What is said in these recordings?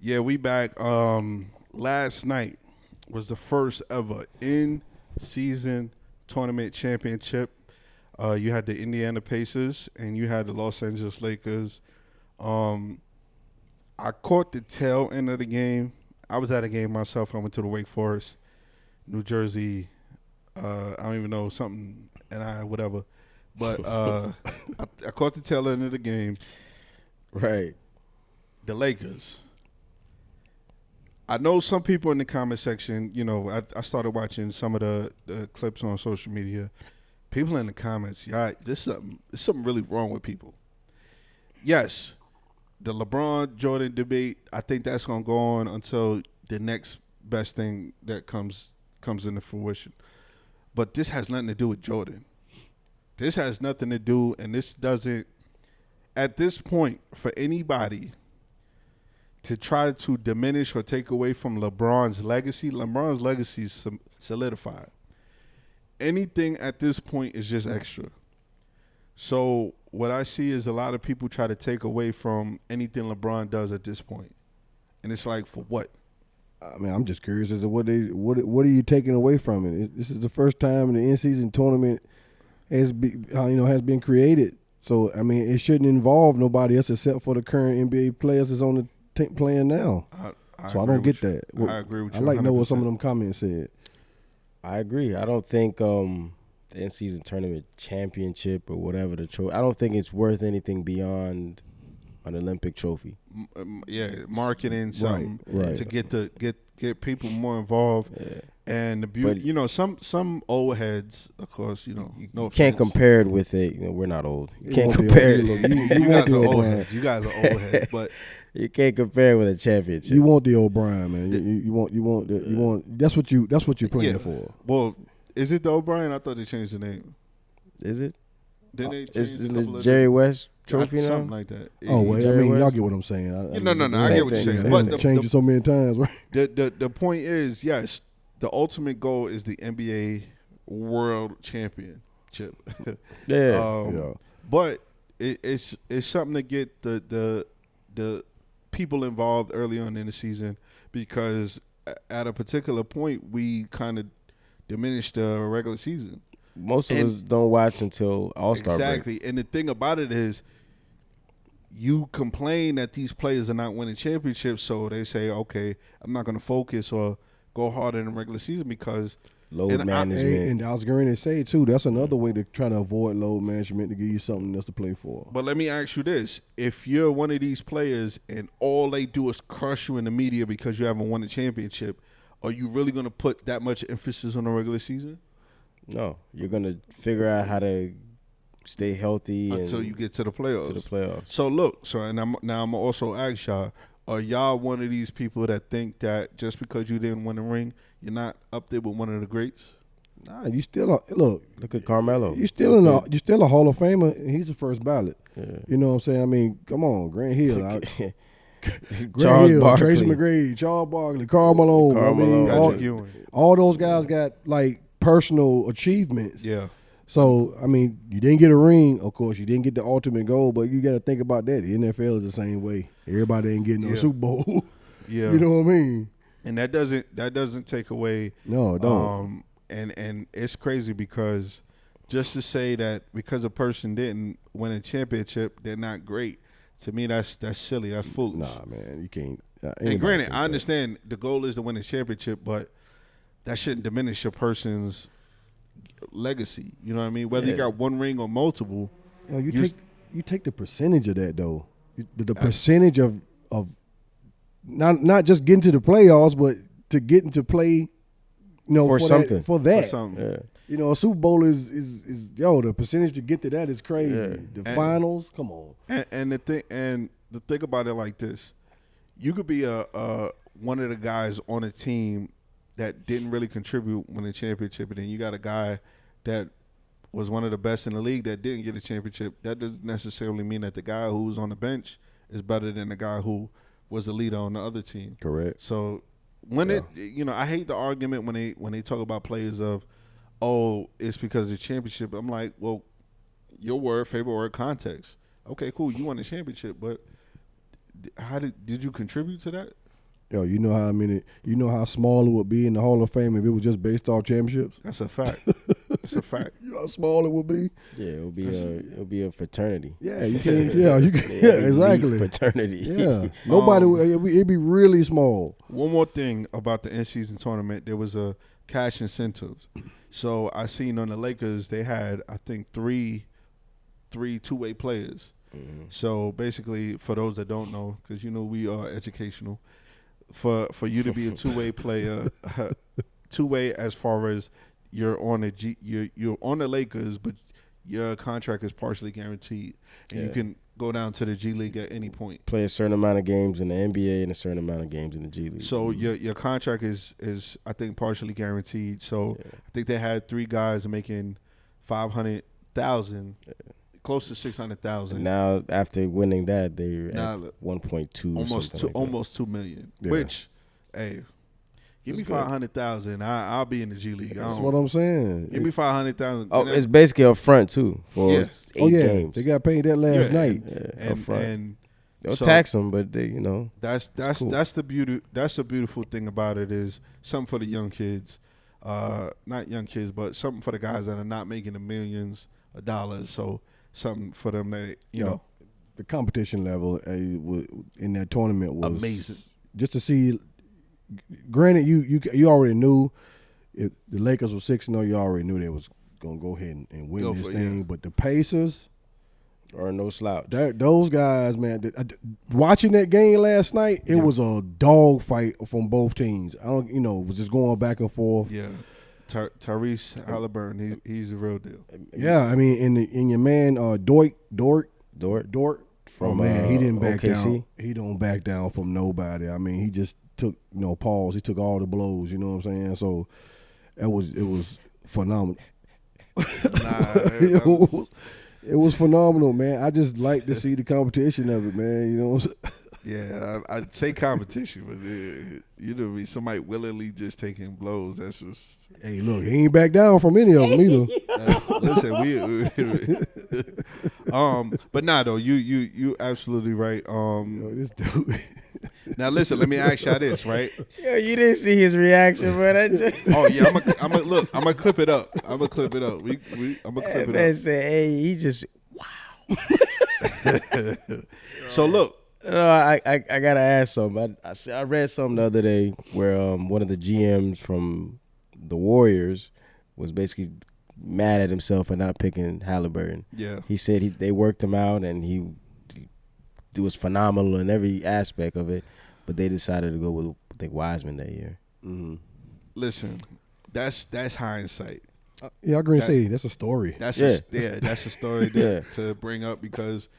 Yeah, we back. Last night was the first ever in-season tournament championship. You had the Indiana Pacers and you had the Los Angeles Lakers. Um, I caught the tail end of the game. I was at a game myself. I went to the Wake Forest, New Jersey. I don't even know something, and whatever. But I caught the tail end of the game. Right. The Lakers. I know some people in the comment section, I started watching some of the clips on social media. People in the comments, there's something really wrong with people. Yes, the LeBron Jordan debate, I think that's gonna go on until the next best thing that comes into fruition. But this has nothing to do with Jordan. This has nothing to do, and this doesn't, at this point, for anybody to try to diminish or take away from LeBron's legacy is solidified. Anything at this point is just extra. So what I see is a lot of people try to take away from anything LeBron does at this point. And it's like, for what? I mean, I'm just curious as to what are you taking away from it? This is the first time the in-season tournament has been created. So, I mean, it shouldn't involve nobody else except for the current NBA players that's on the team playing now. I don't get that. I agree with you. I like to know what some of them comments said. I agree. I don't think the in-season tournament championship or whatever the trophy, I don't think it's worth anything beyond an Olympic trophy. Marketing something right. to get people more involved. Yeah. And the beauty, some old heads, of course, no you can't offense. compare it with it. We're not old. You can't won't be compare old. it. You want guys the are old O'Brien. heads. You guys are old heads, but You can't compare it with a championship. You want the O'Brien, man. You want. That's what you're playing for. Well, is it the O'Brien? I thought they changed the name. Is it? Didn't they change Is a this couple of Jerry them? West trophy now? Something like that. Oh, well, I Jerry mean, West? y'all get what I'm saying. No, I get what you're saying. Same But thing. the, changed it so many times, right? the point is, yes, the ultimate goal is the NBA World Championship. Yeah. But it's something to get the people involved early on in the season, because at a particular point we kind of diminished the regular season. Most of us don't watch until All-Star break. Exactly. And the thing about it is, you complain that these players are not winning championships, so they say, okay, I'm not going to focus or go harder in the regular season because Load management. And I was going to say, too, that's another way to try to avoid load management, to give you something else to play for. But let me ask you this. If you're one of these players and all they do is crush you in the media because you haven't won a championship, are you really going to put that much emphasis on the regular season? No, you're gonna figure out how to stay healthy until you get to the playoffs. So look, I'm also ask y'all: are y'all one of these people that think that just because you didn't win a ring, you're not up there with one of the greats? Nah, you still look at Carmelo. You're still a Hall of Famer, and he's the first ballot. Yeah. You know what I'm saying? I mean, come on, Grant Hill. Charles Barkley. Tracy McGrady, Charles Barkley, Carmelo. I mean, all those guys got like personal achievements. Yeah. So, I mean, you didn't get a ring. Of course, you didn't get the ultimate goal, but you got to think about that. The NFL is the same way. Everybody ain't getting no Super Bowl. Yeah. You know what I mean? And that doesn't take away. No, it don't. And it's crazy because just to say that because a person didn't win a championship, they're not great. To me, that's silly. That's foolish. Nah, man, you can't. And granted, I understand the goal is to win a championship, but that shouldn't diminish a person's legacy. You know what I mean? Whether you got one ring or multiple. You take the percentage of that though. The percentage of not just getting to the playoffs, but to getting to play. For something. Yeah. You know, a Super Bowl is the percentage to get to that is crazy. Yeah. The finals, come on. And the thing about it like this, you could be a one of the guys on a team that didn't really contribute when the championship, and then you got a guy that was one of the best in the league that didn't get a championship. That doesn't necessarily mean that the guy who was on the bench is better than the guy who was the leader on the other team. Correct. So when I hate the argument when they talk about players of, oh, it's because of the championship. I'm like, well, your favorite word, context. Okay, cool. You won the championship, but how did you contribute to that? Yo, you know how small it would be in the Hall of Fame if it was just based off championships. That's a fact. That's a fact. You know how small it would be. Yeah, it'll be a fraternity. Yeah, you can't. Yeah, you can. Yeah, exactly. Fraternity. Yeah, nobody would. It'd be really small. One more thing about the in-season tournament, there was a cash incentives. So I seen on the Lakers they had I think three two-way players. Mm-hmm. So basically, for those that don't know, because we are educational, for you to be a two-way player, two-way as far as you're on you're on the Lakers, but your contract is partially guaranteed, and you can go down to the G League at any point. Play a certain amount of games in the NBA and a certain amount of games in the G League. So your contract is I think partially guaranteed. So I think they had 3 guys making $500,000, close to $600,000. Now after winning that, they're at 1.2, almost $2 million. Yeah. Which, hey, give me $500,000. I'll be in the G League. That's what I'm saying. Give me $500,000. Oh, it's basically up front too for 8 games. They got paid that last night. Up front. And they'll tax them, but they, that's cool. that's the beauty. That's the beautiful thing about it is something for the young kids, not young kids, but something for the guys that are not making the millions of dollars. So something for them that you know. The competition level in that tournament was amazing. Just to see. Granted, you already knew if the Lakers were 6-0, you already knew they was gonna go ahead and win this thing. But the Pacers are no slouch. Those guys, man. Watching that game last night, it was a dog fight from both teams. I don't, it was just going back and forth. Yeah, Tyrese Halliburton, he's the real deal. Yeah, I mean, in your man Dort. From he didn't back OKC. down. He don't back down from nobody. I mean, he just took pause. He took all the blows. You know what I'm saying? So it was phenomenal. It was phenomenal, man. I just like to see the competition of it, man. You know what I'm saying? Yeah, I'd say competition, but somebody willingly just taking blows. That's just. Hey, look, he ain't back down from any of them either. Listen, but nah, though, you absolutely right. This dude. Now listen, let me ask y'all this, right? Yo, you didn't see his reaction, bro. Oh yeah, I'm gonna clip it up. I'm gonna clip it up. I'm gonna clip it up. Said, hey, he just wow. So look. No, I gotta ask something. I read something the other day where one of the GMs from the Warriors was basically mad at himself for not picking Halliburton. Yeah, he said they worked him out and he was phenomenal in every aspect of it, but they decided to go with I think Wiseman that year. Mm-hmm. Listen, that's hindsight. Yeah, I agree. Say that's a story. That's a story to bring up because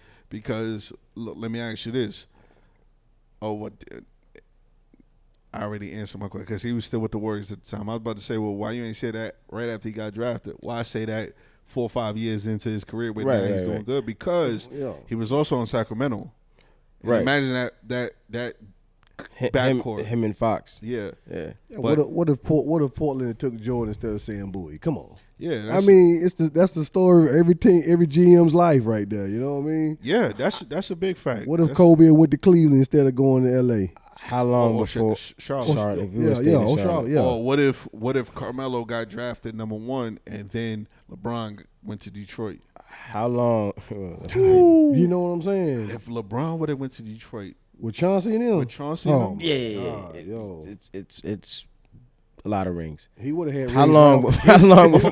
look, let me ask you this. I already answered my question because he was still with the Warriors at the time. I was about to say, well, why you ain't say that right after he got drafted? Why say that 4 or 5 years into his career when he's doing good? Because he was also in Sacramento. Right. Imagine that backcourt. Him and Fox. Yeah. What if Portland took Jordan instead of saying Bowie? Come on. Yeah. I mean, that's the story of every team, every GM's life right there. You know what I mean? Yeah, that's a big fact. What if Kobe went to Cleveland instead of going to LA? How long before Charlotte? Charlotte? Yeah. Or what if Carmelo got drafted #1 and then LeBron went to Detroit? How long? You know what I'm saying? If LeBron would have went to Detroit with Chauncey and him, it's a lot of rings. He would have had. How long before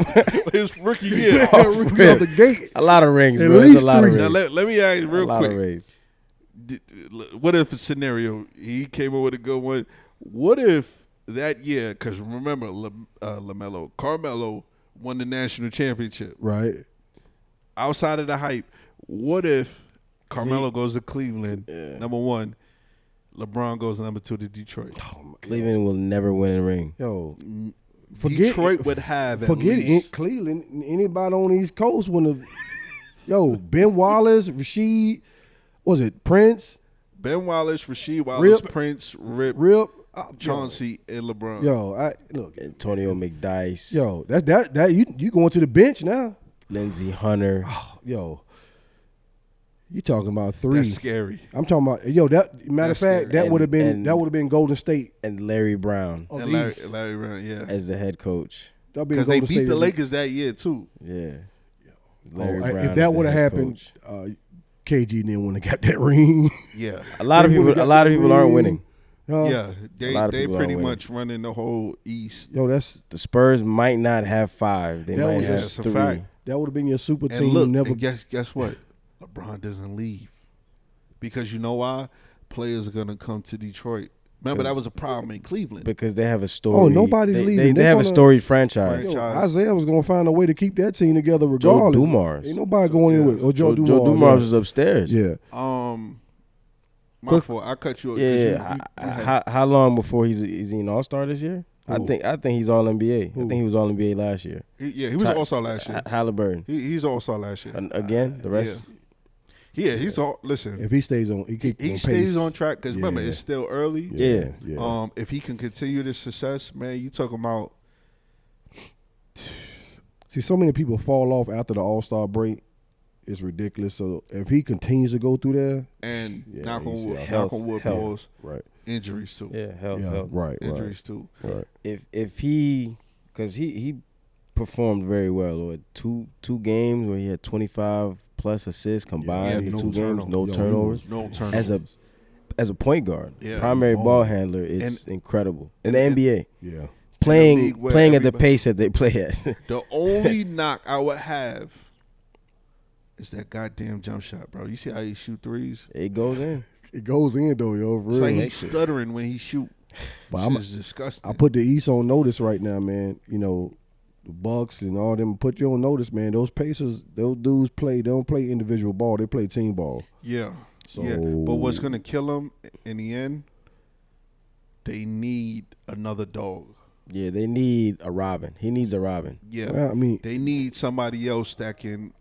his rookie year? Rookie out the gate. A lot of rings, At bro. least a lot 3. of rings. Now let me ask you real quick. A lot of rings. What if a scenario he came up with a good one? What if that year? Because remember, Carmelo won the national championship. Right. Outside of the hype, what if Carmelo goes to Cleveland, #1, LeBron goes #2 to Detroit? Cleveland will never win a ring. Yo, Detroit would have at least. Cleveland. Anybody on the East Coast would have. Ben Wallace, Rasheed, was it Prince? Ben Wallace, Rasheed Wallace, Rip, Prince, Rip, Chauncey, and LeBron. Look, Antonio McDyess. Yo, that you going to the bench now? Lindsey Hunter. Yo, You talking about 3? That's scary. I'm talking about That matter That's of fact, scary. that would have been Golden State And Larry Brown of And the Larry, East. Larry Brown, yeah. as the head coach. That'd be Because they Golden beat State the of Lakers that year too. Yeah. Oh, Larry Brown if as that the would have head happened, coach. KG didn't want to got that ring. Yeah, A lot of They would've people. A got lot that of people aren't ring. winning. yeah. A lot of They people pretty aren't winning. much running the whole East. That's The Spurs might not have 5. They That might was- have That's a 3. fact. that would have been your super And team. look, never. and guess what? LeBron doesn't leave because you know why? Players are gonna come to Detroit. Remember that was a problem in Cleveland. Because they have a story. Oh, nobody's they, leaving. They They're have a gonna- storied franchise. Franchise. Isaiah was gonna find a way to keep that team together regardless. Dumars. Ain't nobody going in with Joe Dumars. Joe Dumars was upstairs. Yeah. My fault. I cut you. 'cause Yeah. you had- How long before is he an All-Star this year? I Who? think he's All NBA. Who? I think he was All NBA last year. he was Ty- All Star last year. Halliburton. He's All Star last year. Again, the rest. Yeah, he's all. Listen, If he stays on, he keeps he on stays pace. on track because remember Yeah. it's still early. Yeah. Yeah. If he can continue this success, man, you talking about See, so many people fall off after the All-Star break. It's ridiculous. So if he continues to go through there, and Yeah, knock he's- on wood, health, knock on wood, health. balls, right, injuries too. Yeah, health. right, Injuries too. right. If he, because he performed very well. Or two games where he had 25 plus assists combined. Yeah, in no 2 games, no Yo, turnovers. No turnovers. As a point guard, Yeah. primary Oh. ball handler, it's incredible in the and- NBA. Yeah. Playing league where playing at the everybody- pace that they play at. The only knock I would have is that goddamn jump shot, bro. You see how he shoot threes? It goes in. It goes in though, yo. For It's real. like he's stuttering when he shoot. But Which is disgusting. I put the East on notice right now, man. You know, the Bucks and all them put you on notice, man. Those Pacers, those dudes play. They don't play individual ball. They play team ball. Yeah. So- Yeah. But what's gonna kill them in the end? They need another dog. Yeah, they need a Robin. He needs a Robin. Yeah. Well, I mean, They need somebody else that can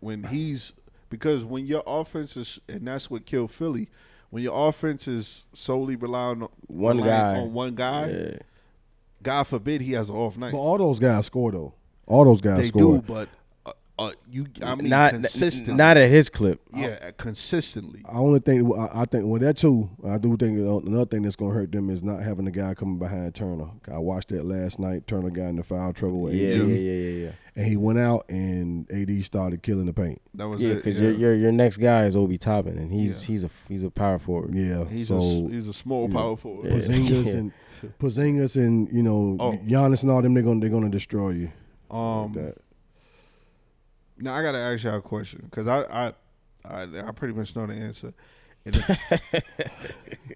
because when your offense is, and that's what killed Philly, when your offense is solely relying on One one guy, Yeah. God forbid he has an off night. but all those guys score though. All those guys They score. do, but I mean Not consistently. not at his clip. Yeah, consistently. I only think I think that too. I do think another thing that's gonna hurt them is not having a guy coming behind Turner. I watched that last night. Turner got into foul trouble with Yeah, AD, yeah. and he went out and AD started killing the paint. That was Yeah, it. because Yeah. your next guy is Obi Toppin, and Yeah. he's a power forward. Yeah, He's so a small you know, power forward. Yeah. Porzingis and Giannis and all them. They're gonna destroy you. Like that. Now I gotta ask y'all a question because I pretty much know the answer, And it-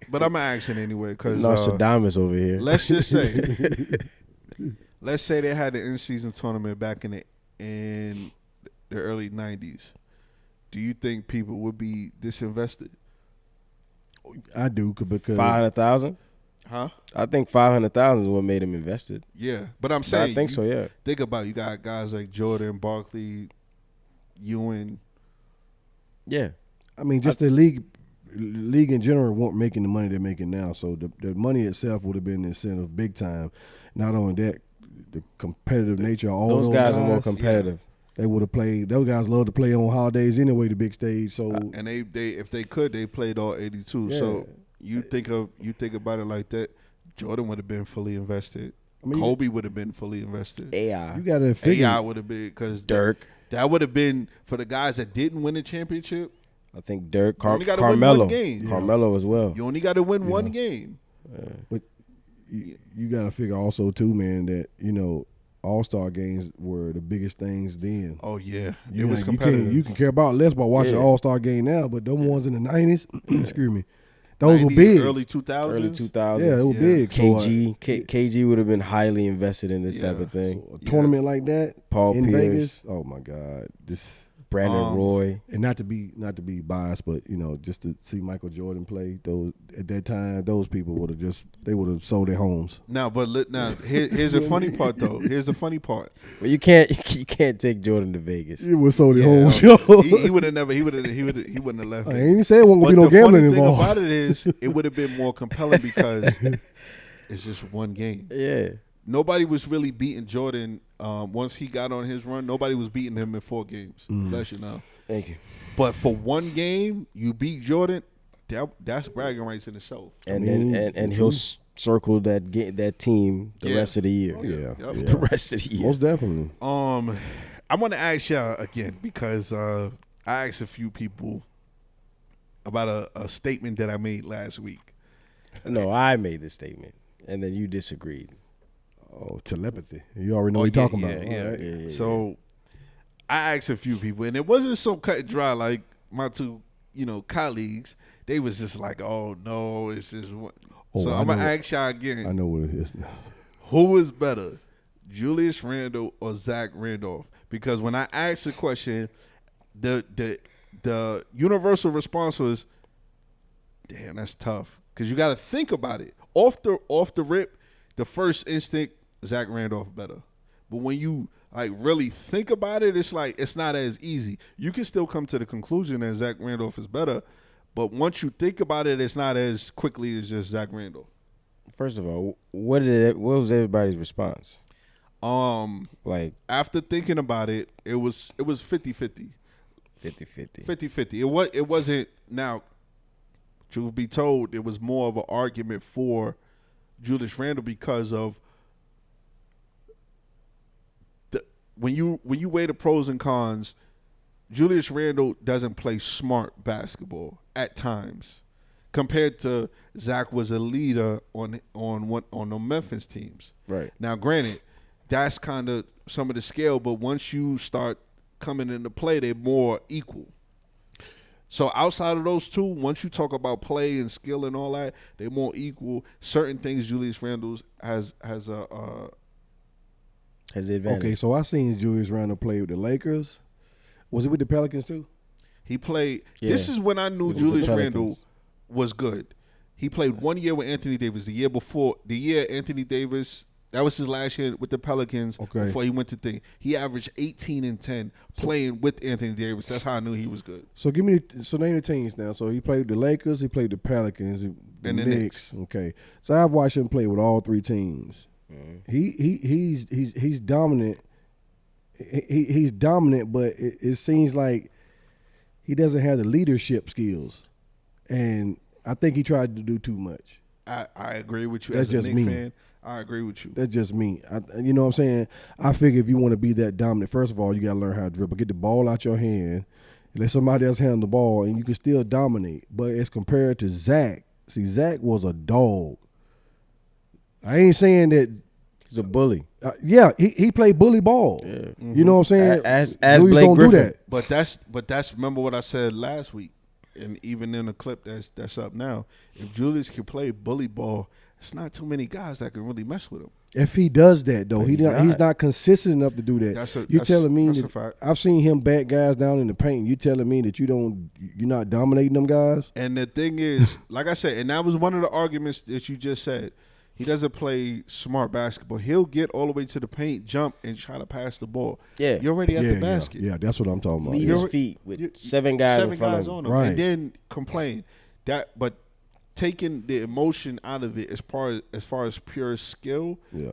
but I'm gonna ask it anyway because Nostradamus over here. let's just say, let's say they had the in-season tournament back in the early '90s. Do you think people would be disinvested? I do because 500,000. Huh? I think 500,000 is what made him invested. Yeah, but I'm But saying I think you so. Yeah. Think about it. You got guys like Jordan, Barkley, Ewing. Yeah. I mean, just the league in general weren't making the money they're making now. So the money itself would have been the incentive big time. Not only that, the competitive nature of all Those those guys are more competitive. They would have played. Those guys love to play on holidays anyway, the big stage. So And they if they could, they played all 82. Yeah. So you think about it like that. Jordan would have been fully invested. I mean, Kobe would have been fully invested. AI. you got to figure. AI would have been because Dirk. That would have been for the guys that didn't win the championship. I think Dirk. You only gotta win Carmelo. one game. Carmelo as well. You only got to win one Yeah. game. You got to figure also too, man, that All-Star games were the biggest things then. Oh yeah, it You was know, competitive. You can care about less about watching Yeah. All-Star game now, but them ones in the 90s, excuse me, those were 90s, big. Early 2000s. Early 2000s. Yeah, it was Yeah. big. So, KG would have been highly invested in this type Yeah. of thing. a tournament like that Paul in Pierce, Vegas, oh my God, Brandon Roy. and not to be biased, but just to see Michael Jordan play, those at that time, those people would have sold their homes. Now, here's the funny part though. Here's the funny part. Well, you can't take Jordan to Vegas. It would sold their Yeah, homes, yo. he would have never. He wouldn't have left. I it. ain't say it wasn't But gonna be no the funny gambling thing involved. about it is, it would have been more compelling because it's just one game. Yeah. Nobody was really beating Jordan once he got on his run. Nobody was beating him in 4 games. Bless you know. Thank you. But for one game, you beat Jordan. That's bragging rights in itself. And I mean, and he'll circle that team the Yeah. rest of the year. Oh, Yeah, Yep. yeah. The rest of the year. Most definitely. I want to ask y'all again because I asked a few people about a statement that I made last week. No, I made this statement, and then you disagreed. Oh, telepathy. You already know what you're talking about. Yeah. All right. Yeah. So I asked a few people, and it wasn't so cut and dry like my two, colleagues. They was just like, "Oh no, it's just one." Oh, So I I'm gonna know- ask y'all again: I know what it is now. Who is better, Julius Randle or Zach Randolph? Because when I asked the question, the universal response was, "Damn, that's tough." Because you got to think about it. Off the rip, the first instinct, Zach Randolph better. But when you really think about it, it's like it's not as easy. You can still come to the conclusion that Zach Randolph is better, but once you think about it, it's not as quickly as just Zach Randolph. First of all, what was everybody's response? Like After thinking about it, it was 50-50. 50-50. 50-50. It wasn't now. Truth be told, it was more of an argument for Julius Randle because of when you weigh the pros and cons. Julius Randle doesn't play smart basketball at times, compared to Zach was a leader on the Memphis teams. Right. Now, granted, that's kind of some of the scale, but once you start coming into play, they're more equal. So outside of those two, once you talk about play and skill and all that, they're more equal. Certain things Julius Randle has the advantage. Okay, so I seen Julius Randle play with the Lakers. Was it with the Pelicans too? he played. Yeah. This is when I knew With the Julius Pelicans. Randle was good. He played 1 year with Anthony Davis. The year Anthony Davis, that was his last year with the Pelicans. Okay. Before he went to thing, he averaged 18 and 10 playing with Anthony Davis. That's how I knew he was good. So name the teams now. So he played with the Lakers, he played the Pelicans, the And the Knicks. Okay, so I've watched him play with all three teams. Mm-hmm. He's dominant. He's dominant, but it seems like he doesn't have the leadership skills, and I think he tried to do too much. I agree with you. That's As a just Knicks me. fan, I agree with you. That's just me. You know what I'm saying? I figure if you want to be that dominant, first of all, you got to learn how to dribble. Get the ball out your hand. Let somebody else handle the ball, and you can still dominate. But as compared to Zach, see, Zach was a dog. I ain't saying that. He's a bully. Yeah, he played bully ball. Yeah. You know what I'm saying? As Julius Blake don't Griffin. do that. But that's remember what I said last week, and even in the clip that's up now. If Julius can play bully ball, it's not too many guys that can really mess with him. If he does that though, But he's not consistent enough to do that. You telling me that's that a fact. I've seen him bat guys down in the paint. You telling me that you're not dominating them guys? And the thing is, like I said, and that was one of the arguments that you just said. He doesn't play smart basketball. He'll get all the way to the paint, jump, and try to pass the ball. Yeah. You're already at the basket. Yeah, that's what I'm talking about. Leave Yeah. his You're- feet with you- 7 guys in 7 front guys of him. on him, Right. and then complain but taking the emotion out of it as far as pure skill, Yeah.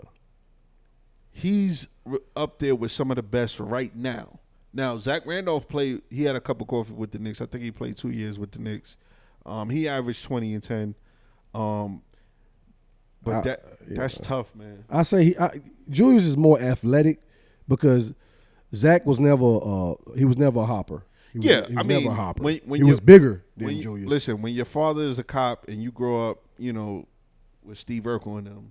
he's up there with some of the best right now. Now, Zach Randolph played. He had a cup of coffee with the Knicks. I think he played 2 years with the Knicks. He averaged 20 and 10. But that's tough, man. I say Julius is more athletic because Zach was never a hopper. He was I mean, never a hopper. when he you- was bigger than When you, Julius. listen, when your father is a cop and you grow up, with Steve Urkel and them,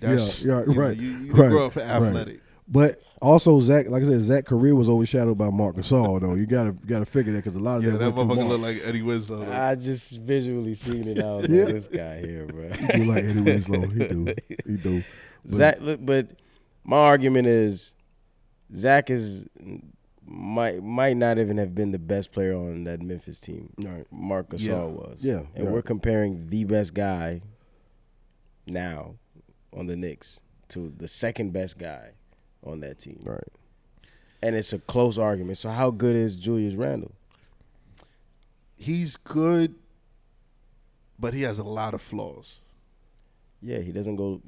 that's Yeah, right, You right, grow up right. athletic. But also Zach, like I said, Zach's career was overshadowed by Marc Gasol. Though you gotta figure that because a lot of Yeah, that that went through motherfucker Marc. look like Eddie Winslow. though. I just visually seen it. I was Yeah. like, this guy here, bro. He do like Eddie Winslow. He do. But Zach, but my argument is Zach might not even have been the best player on that Memphis team. Right. Marc Gasol Yeah. was. Yeah, And right. we're comparing the best guy now on the Knicks to the second best guy on that team. Right. And it's a close argument. So how good is Julius Randle? He's good, but he has a lot of flaws. Yeah, he doesn't go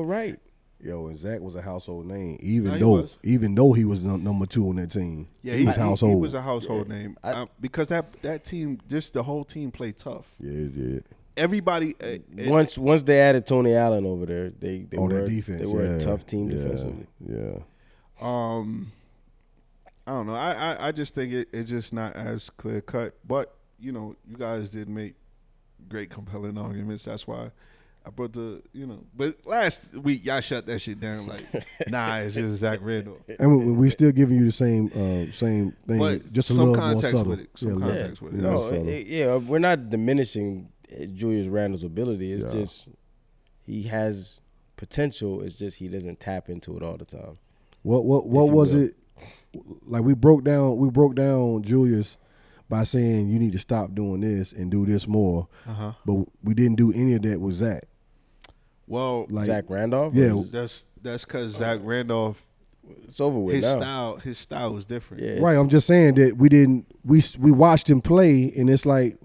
right. Yo, and Zach was a household name, No, even though he was number 2 on that team. Yeah, he was household. He was a household name because that team, just the whole team played tough. Yeah, it did. Everybody once they added Tony Allen over there, they were defense. They were a tough team defensively. Yeah. I don't know. I just think it's just not as clear cut. But you guys did make great, compelling arguments. That's why I brought But last week y'all shut that shit down. Like, nah, it's just Zach Randolph. And we still giving you the same thing, but just a some little context more subtle. with it. Some context with it. No, we're not diminishing Julius Randle's ability. It's just he has potential. It's just he doesn't tap into it all the time. What was it? Like we broke down Julius by saying you need to stop doing this and do this more. But we didn't do any of that with Zach. Well, like Zach Randolph. Yeah, that's because Zach Randolph. It's over with now. His style was different. Yeah, right. I'm just saying that we watched him play, and it's like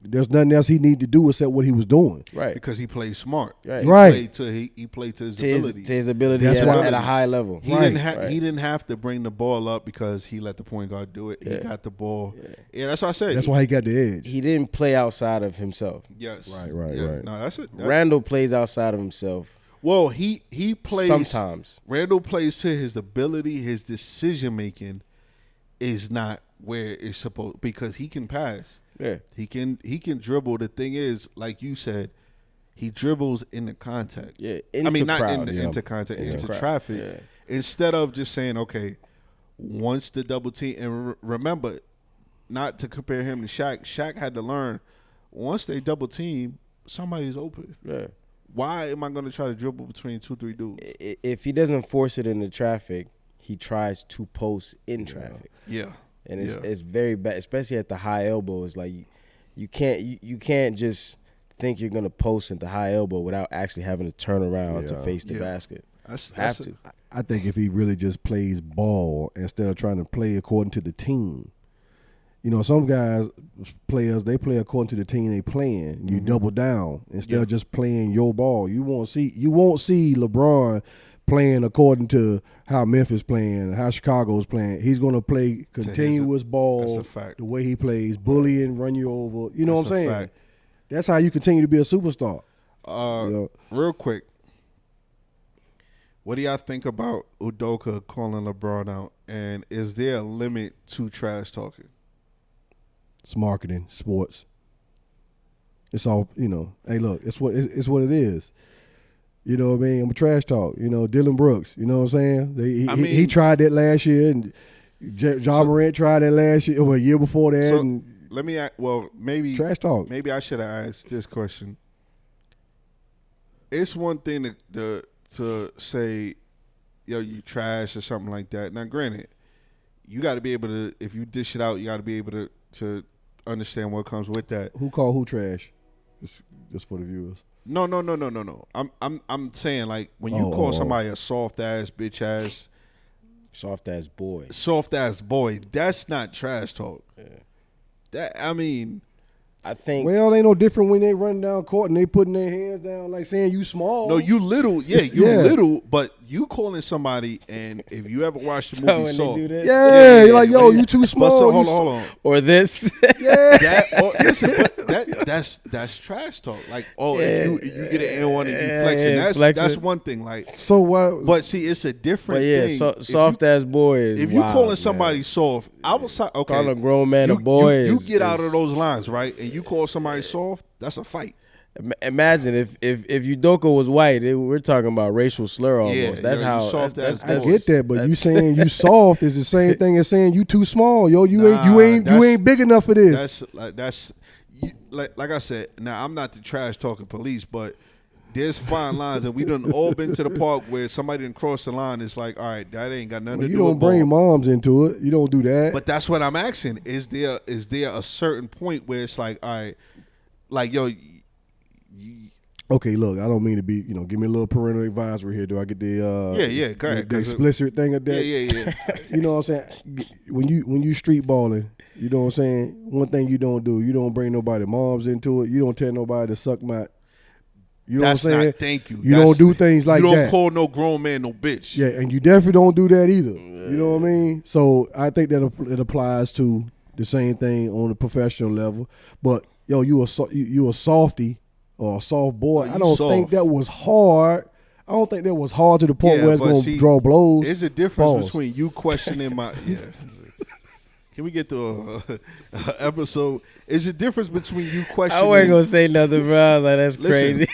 there's nothing else he needed to do except what he was doing. Right. Because he played smart. Right. He played to his ability. To his ability at a high level. He didn't have to bring the ball up because he let the point guard do it. He got the ball. Yeah, that's what I said. That's why he got the edge. He didn't play outside of himself. Yes. Right. No, that's it. Randall plays outside of himself. Well, he plays sometimes. Randall plays to his ability. His decision making is not where it's supposed, because he can pass. Yeah, he can dribble. The thing is, like you said, he dribbles into contact. Yeah, into contact, into traffic. Yeah. Instead of just saying, okay, once the double team, and remember, not to compare him to Shaq. Shaq had to learn once they double team, somebody's open. Yeah. Why am I going to try to dribble between 2-3 dudes? If he doesn't force it into traffic, he tries to post in traffic. Yeah. And it's very bad, especially at the high elbow. It's like you can't just think you're gonna post at the high elbow without actually having to turn around to face the basket. I think if he really just plays ball instead of trying to play according to the team. Some players, they play according to the team they playing. You double down instead of just playing your ball. You won't see LeBron playing according to how Memphis playing, how Chicago's playing. He's going to play continuous ball. That's a fact. The way he plays, bullying, run you over. You know what I'm saying? Fact. That's how you continue to be a superstar. Real quick, what do y'all think about Udoka calling LeBron out? And is there a limit to trash talking? It's marketing, sports. It's all, hey, look, it's what it is. You know what I mean? I'm a trash talk. Dylan Brooks. You know what I'm saying? He tried that last year, and John Morant tried that last year, or a year before that. So and let me. Maybe trash talk. Maybe I should have asked this question. It's one thing to say, yo, you trash or something like that. Now, granted, you got to be able to. If you dish it out, you got to be able to understand what comes with that. Who called who trash? Just for the viewers. No. I'm saying, like, when you call somebody a soft ass, bitch ass, soft ass boy, that's not trash talk. Yeah. I think. Well, it ain't no different when they run down court and they putting their hands down, like saying you small. No, you little. Yeah, little. But you calling somebody, and if you ever watch the movie Soft, you're like, yo, you too small. Hold on. Or this. Yeah. That's trash talk. Like, if you get an N1 and deflection, that's one thing. Like, so what? But see, it's a different thing. Soft ass boy is if you calling somebody soft, I was okay. Call a grown man a boy. You get out of those lines, right? And you call somebody soft, that's a fight. Imagine if Udoka was white, we're talking about racial slur almost. Yeah, that's how soft that's, I get that, but you saying you soft is the same thing as saying you too small. Yo, you ain't big enough for this. That's like I said. Now I'm not the trash talking police, but there's fine lines, and we done all been to the park where somebody done crossed the line. It's like, all right, that ain't got nothing to do with You don't bring moms into it. You don't do that. But that's what I'm asking. Is there a certain point where it's like, all right, like, yo. Okay, look, I don't mean to be, give me a little parental advisory here. Do I get the go ahead, the explicit thing of that? Yeah. You know what I'm saying? When you street balling, you know what I'm saying? One thing you don't do, you don't bring nobody moms into it. You don't tell nobody to suck my. You know That's what I'm saying? not. Thank you. You don't do things like that. You that. don't call no grown man no bitch. Yeah, and you definitely don't do that either. You know what I mean? So I think that it applies to the same thing on the professional level. But yo, you a softy or a soft boy. Oh, I don't think that was hard. I don't think that was hard to the point where it's but going to draw blows. There's a difference Pause. between you questioning my. Yeah. Can we get to a episode? Is a difference between you questioning. I wasn't gonna say nothing, bro. I was like, that's Listen,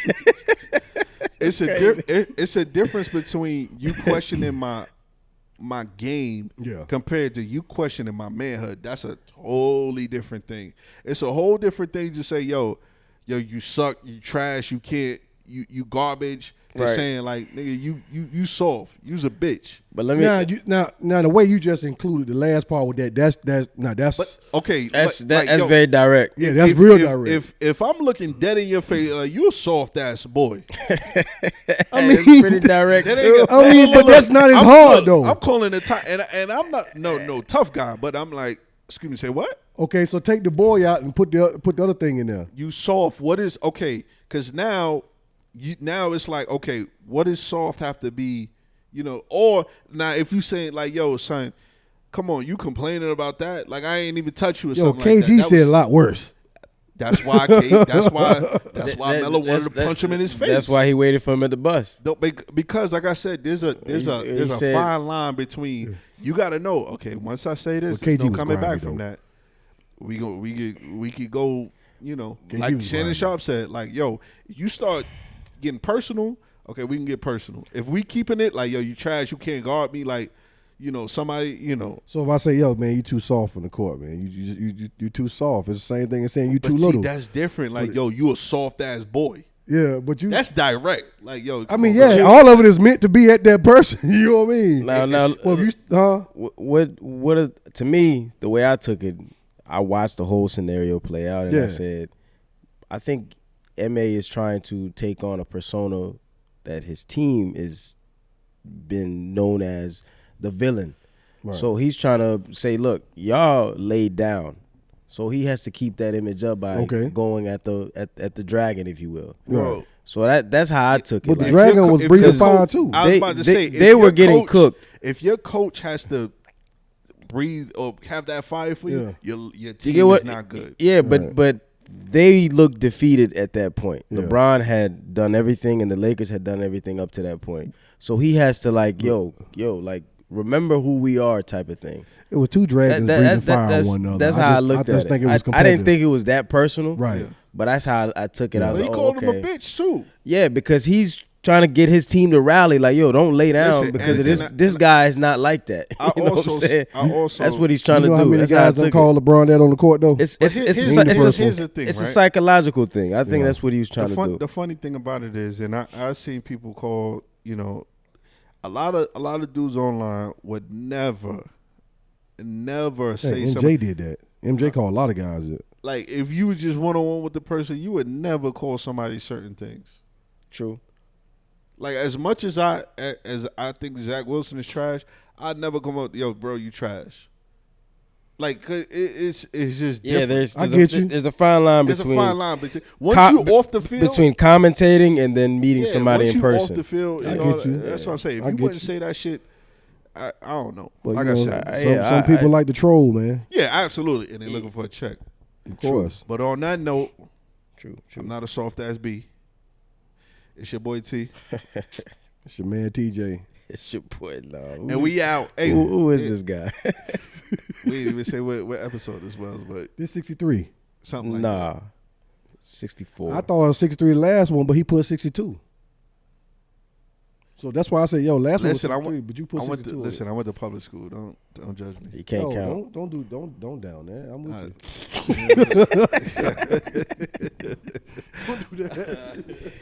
crazy. It's a difference between you questioning my game compared to you questioning my manhood. That's a totally different thing. It's a whole different thing to say, yo, you suck, you trash, you can't, you garbage. To saying like, nigga, you soft, you's a bitch. But let me now the way you just included the last part with that's But, okay. That's yo, very direct. Yeah, that's real direct. If I'm looking dead in your face, you a soft ass boy. I mean, pretty direct That too. nigga- I mean, but that's not as hard though. I'm calling it and I'm not no tough guy, but I'm like, excuse me, say what? Okay, so take the boy out and put the other thing in there. You soft. What is okay? Because now it's like, okay, what does soft have to be? You know, or now if you saying like, yo, son, come on, you complaining about that? Like I ain't even touch you or something KG like that. said a lot worse. That's why Melo wanted to punch him in his face. That's why he waited for him at the bus. No, because like I said, there's a fine line between you got to know. Okay, once I say this, there's no coming back from that. We could go. You know, KG like was Shannon grinding. Sharp said, like, yo, you start getting personal. Okay, we can get personal. If we keeping it like, yo, you trash, you can't guard me, like, you know, somebody, you know. So if I say, yo, man, you too soft in the court, man, you too soft. It's the same thing as saying you too little. That's different. Like, yo, you a soft ass boy. Yeah, but you. That's direct. Like, yo. I mean, yeah, all of it is meant to be at that person. You know what I mean? Now, what to me, the way I took it, I watched the whole scenario play out, and I said, I think MA is trying to take on a persona that his team is been known as the villain. Right. So he's trying to say, look, y'all laid down. So he has to keep that image up by going at the dragon, if you will. Right. So that's how I took it. But the dragon was breathing fire too. I was about to say, they were getting cooked. If your coach has to breathe or have that fire for you, your team is not good. Yeah, but they looked defeated at that point. Yeah. LeBron had done everything, and the Lakers had done everything up to that point. So he has to like, like remember who we are, type of thing. It was two dragons breathing fire on one another. That's how I looked at it. I didn't think it was that personal, right? But that's how I took it. I was he called him a bitch too. Yeah, because he's trying to get his team to rally. Like, yo, don't lay down because this guy is not like that. You know what I'm saying? That's what he's trying to do. How many guys don't call LeBron that on the court though? Here's the thing. It's a psychological thing. I think that's what he was trying to do. The funny thing about it is, and I've seen people call, you know, a lot of dudes online would never say something. MJ did that. MJ called a lot of guys it. Like, if you was just one-on-one with the person, you would never call somebody certain things. True. Like, as much as I think Zach Wilson is trash, I'd never come up, yo, bro, you trash. Like, it's just different. Yeah, there's a fine line between. There's a fine line between. Once you off the field. Between commentating and then meeting somebody in person. Once you off the field, I get you. That's what I'm saying. If you wouldn't say that shit, I don't know. But like I said. Some people like to troll, man. Yeah, absolutely. And they're looking for a check. Of course. But on that note, true. I'm not a soft-ass B. It's your boy T. It's your man TJ. It's your boy, no. And we out. Hey, who is this guy? We didn't even say what episode this was, but this 63. Something like that. 64. I thought it was 63 the last one, but he put 62. So that's why I said, yo, last one was 63, but you put 62. Listen, I went to public school. Don't judge me. You can't count. Don't down that. I'm with you. Don't do that.